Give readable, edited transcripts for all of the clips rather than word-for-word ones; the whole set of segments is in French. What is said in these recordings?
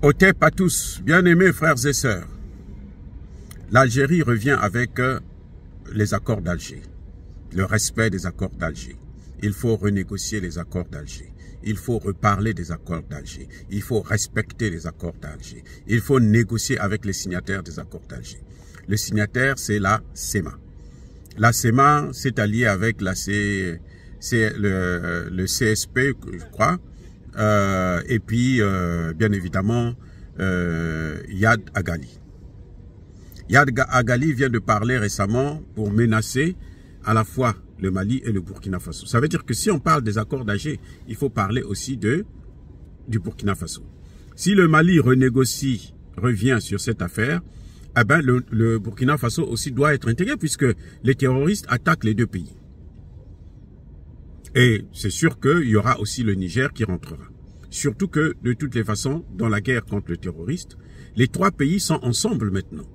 Otep à tous, bien-aimés frères et sœurs. L'Algérie revient avec les accords d'Alger, le respect des accords d'Alger. Il faut renégocier les accords d'Alger. Il faut reparler des accords d'Alger. Il faut respecter les accords d'Alger. Il faut négocier avec les signataires des accords d'Alger. Le signataire, c'est la CEMA. La CEMA, c'est allié avec la le CSP, je crois. Et puis, bien évidemment, Yad Agali. Yad Agali vient de parler récemment pour menacer à la fois le Mali et le Burkina Faso. Ça veut dire que si on parle des accords d'Alger, il faut parler aussi du Burkina Faso. Si le Mali revient sur cette affaire, eh ben le Burkina Faso aussi doit être intégré puisque les terroristes attaquent les deux pays. Et c'est sûr qu'il y aura aussi le Niger qui rentrera. Surtout que, de toutes les façons, dans la guerre contre le terroriste, les trois pays sont ensemble maintenant.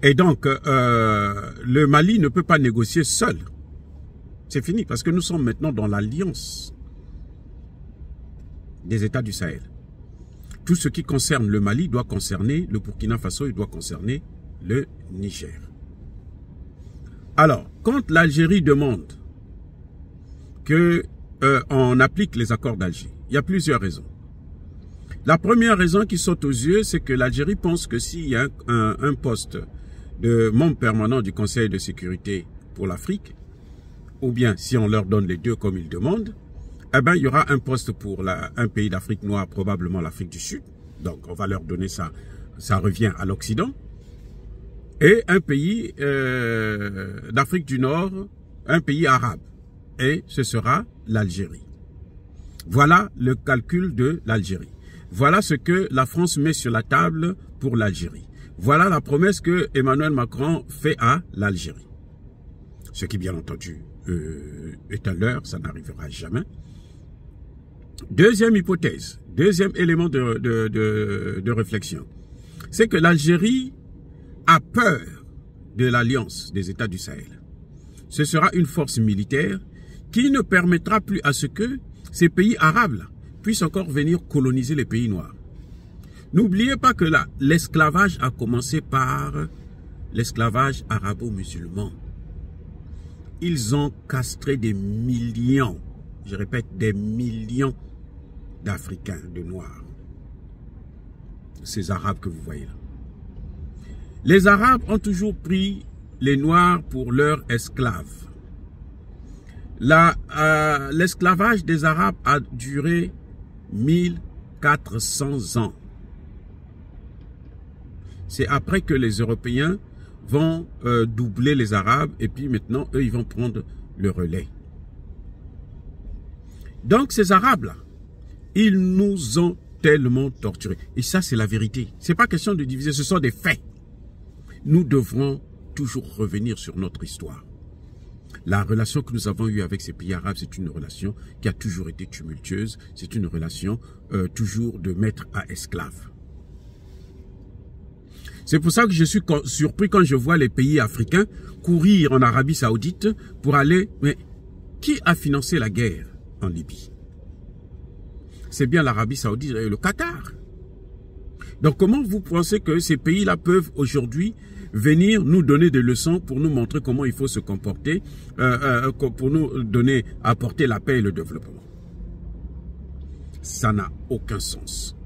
Et donc, le Mali ne peut pas négocier seul. C'est fini, parce que nous sommes maintenant dans l'alliance des États du Sahel. Tout ce qui concerne le Mali doit concerner le Burkina Faso et doit concerner le Niger. Alors, quand l'Algérie demande qu'on applique les accords d'Alger, il y a plusieurs raisons. La première raison qui saute aux yeux, c'est que l'Algérie pense que s'il y a un poste de membre permanent du Conseil de sécurité pour l'Afrique, ou bien si on leur donne les deux comme ils demandent, eh ben, il y aura un poste pour un pays d'Afrique noire, probablement l'Afrique du Sud. Donc, on va leur donner ça. Ça revient à l'Occident. Et un pays d'Afrique du Nord, un pays arabe. Et ce sera l'Algérie. Voilà le calcul de l'Algérie. Voilà ce que la France met sur la table pour l'Algérie. Voilà la promesse que Emmanuel Macron fait à l'Algérie. Ce qui, bien entendu, est un leurre, ça n'arrivera jamais. Deuxième hypothèse, deuxième élément de réflexion, c'est que l'Algérie a peur de l'alliance des États du Sahel. Ce sera une force militaire qui ne permettra plus à ce que ces pays arabes là, puissent encore venir coloniser les pays noirs. N'oubliez pas que là, l'esclavage a commencé par l'esclavage arabo-musulman. Ils ont castré des millions, je répète, des millions d'Africains, de Noirs. Ces Arabes que vous voyez là. Les Arabes ont toujours pris les Noirs pour leurs esclaves. L'esclavage des Arabes a duré 1400 ans. C'est après que les Européens vont doubler les Arabes et puis maintenant, eux, ils vont prendre le relais. Donc, ces Arabes-là, ils nous ont tellement torturés. Et ça, c'est la vérité. C'est pas question de diviser, ce sont des faits. Nous devrons toujours revenir sur notre histoire. La relation que nous avons eue avec ces pays arabes, c'est une relation qui a toujours été tumultueuse. C'est une relation toujours de maître à esclave. C'est pour ça que je suis surpris quand je vois les pays africains courir en Arabie Saoudite pour aller... Mais qui a financé la guerre en Libye? C'est bien l'Arabie Saoudite et le Qatar. Donc comment vous pensez que ces pays-là peuvent aujourd'hui venir nous donner des leçons pour nous montrer comment il faut se comporter, pour nous donner, apporter la paix et le développement? Ça n'a aucun sens.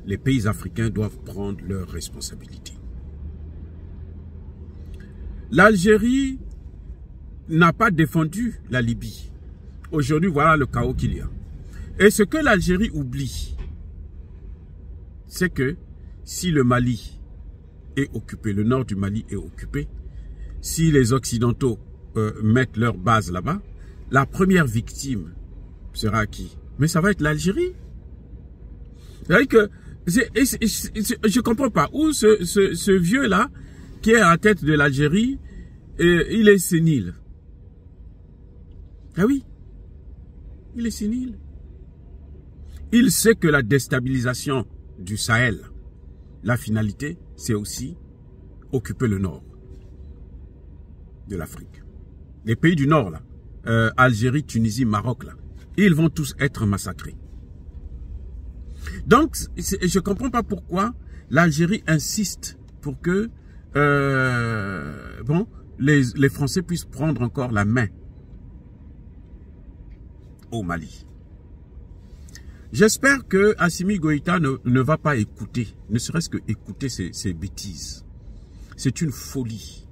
Les pays africains doivent prendre leurs responsabilités. L'Algérie n'a pas défendu la Libye. Aujourd'hui, voilà le chaos qu'il y a. Et ce que l'Algérie oublie, c'est que si le Mali est occupé, le nord du Mali est occupé, si les Occidentaux mettent leur base là-bas, la première victime sera qui? Mais ça va être l'Algérie. C'est-à-dire que je comprends pas où ce vieux-là, qui est à la tête de l'Algérie, il est sénile. Ah oui, il est sénile. Il sait que la déstabilisation du Sahel, la finalité, c'est aussi occuper le nord de l'Afrique. Les pays du nord, là, Algérie, Tunisie, Maroc, là, ils vont tous être massacrés. Donc, je ne comprends pas pourquoi l'Algérie insiste pour que bon, les Français puissent prendre encore la main au Mali. J'espère que Assimi Goïta ne va pas écouter, ne serait-ce que écouter ces bêtises. C'est une folie.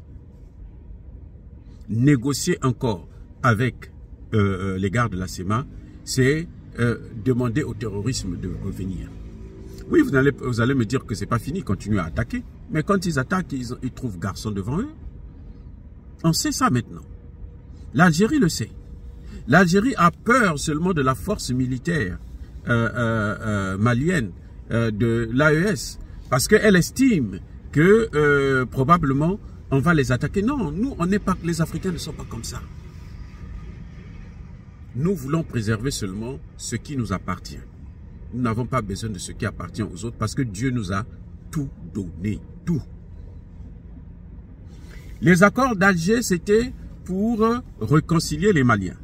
Négocier encore avec les gardes de la SEMA, c'est demander au terrorisme de revenir. Oui, vous allez me dire que c'est pas fini, continuez à attaquer. Mais quand ils attaquent, ils trouvent garçon devant eux. On sait ça maintenant. L'Algérie le sait. L'Algérie a peur seulement de la force militaire malienne de l'AES parce qu'elle estime que probablement on va les attaquer. Non, nous, on n'est pas, les Africains ne sont pas comme ça. Nous voulons préserver seulement ce qui nous appartient. Nous n'avons pas besoin de ce qui appartient aux autres parce que Dieu nous a tout donné, tout. Les accords d'Alger, c'était pour réconcilier les Maliens.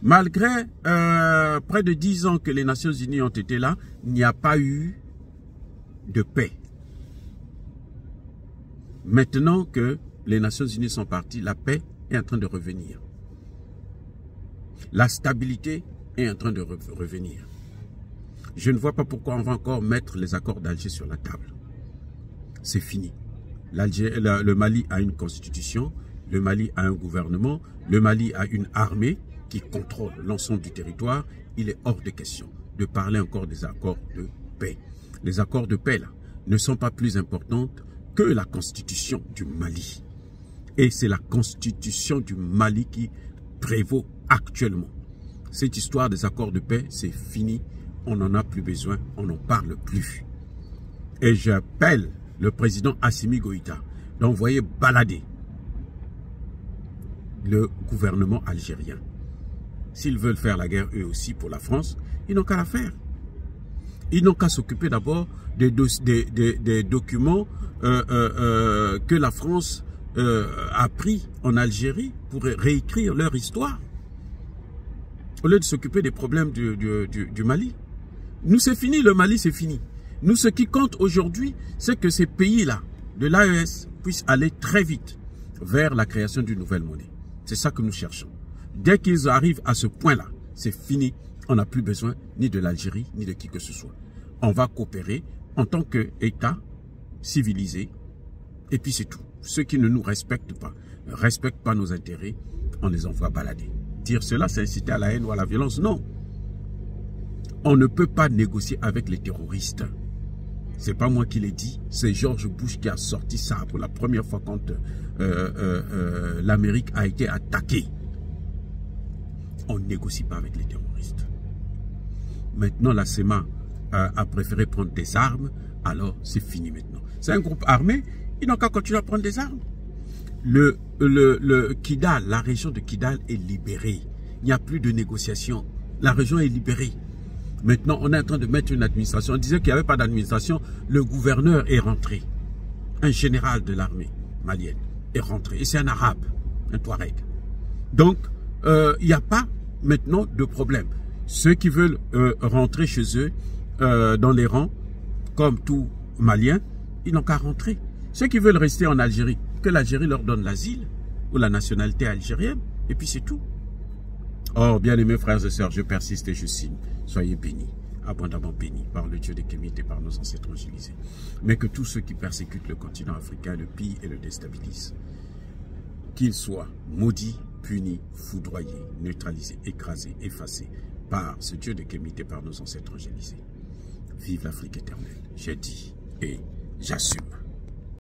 Malgré près de 10 ans que les Nations Unies ont été là, il n'y a pas eu de paix. Maintenant que les Nations Unies sont parties, la paix est en train de revenir. La stabilité est en train de revenir. Je ne vois pas pourquoi on va encore mettre les accords d'Alger sur la table. C'est fini. Le Mali a une constitution, le Mali a un gouvernement, le Mali a une armée qui contrôle l'ensemble du territoire. Il est hors de question de parler encore des accords de paix. Les accords de paix là ne sont pas plus importants que la constitution du Mali. Et c'est la constitution du Mali qui prévaut actuellement. Cette histoire des accords de paix, c'est fini. On n'en a plus besoin, on n'en parle plus. Et j'appelle le président Assimi Goïta d'envoyer balader le gouvernement algérien. S'ils veulent faire la guerre eux aussi pour la France, ils n'ont qu'à la faire. Ils n'ont qu'à s'occuper d'abord des documents que la France a pris en Algérie pour réécrire leur histoire. Au lieu de s'occuper des problèmes du Mali. Nous, c'est fini, le Mali, c'est fini. Nous, ce qui compte aujourd'hui, c'est que ces pays-là, de l'AES, puissent aller très vite vers la création d'une nouvelle monnaie. C'est ça que nous cherchons. Dès qu'ils arrivent à ce point-là, c'est fini. On n'a plus besoin ni de l'Algérie, ni de qui que ce soit. On va coopérer en tant qu'État civilisé. Et puis c'est tout. Ceux qui ne nous respectent pas, ne respectent pas nos intérêts, on les envoie balader. Dire cela, c'est inciter à la haine ou à la violence. Non. On ne peut pas négocier avec les terroristes. C'est pas moi qui l'ai dit. C'est George Bush qui a sorti ça pour la première fois quand l'Amérique a été attaquée. On ne négocie pas avec les terroristes. Maintenant, la SEMA a préféré prendre des armes. Alors, c'est fini maintenant. C'est un groupe armé. Ils n'ont qu'à continuer à prendre des armes. Le Kidal, la région de Kidal est libérée. Il n'y a plus de négociation. La région est libérée. Maintenant, on est en train de mettre une administration. On disait qu'il n'y avait pas d'administration. Le gouverneur est rentré. Un général de l'armée malienne est rentré. Et c'est un arabe, un Touareg. Donc, il n'y a pas maintenant de problème. Ceux qui veulent rentrer chez eux dans les rangs, comme tout Malien, ils n'ont qu'à rentrer. Ceux qui veulent rester en Algérie, que l'Algérie leur donne l'asile ou la nationalité algérienne, et puis c'est tout. Oh, bien-aimés frères et sœurs, je persiste et je signe. Soyez bénis, abondamment bénis par le Dieu des Kémites et par nos ancêtres angelisés. Mais que tous ceux qui persécutent le continent africain le pillent et le déstabilisent. Qu'ils soient maudits, punis, foudroyés, neutralisés, écrasés, effacés par ce Dieu des Kémites et par nos ancêtres angélisés. Vive l'Afrique éternelle, j'ai dit et j'assume.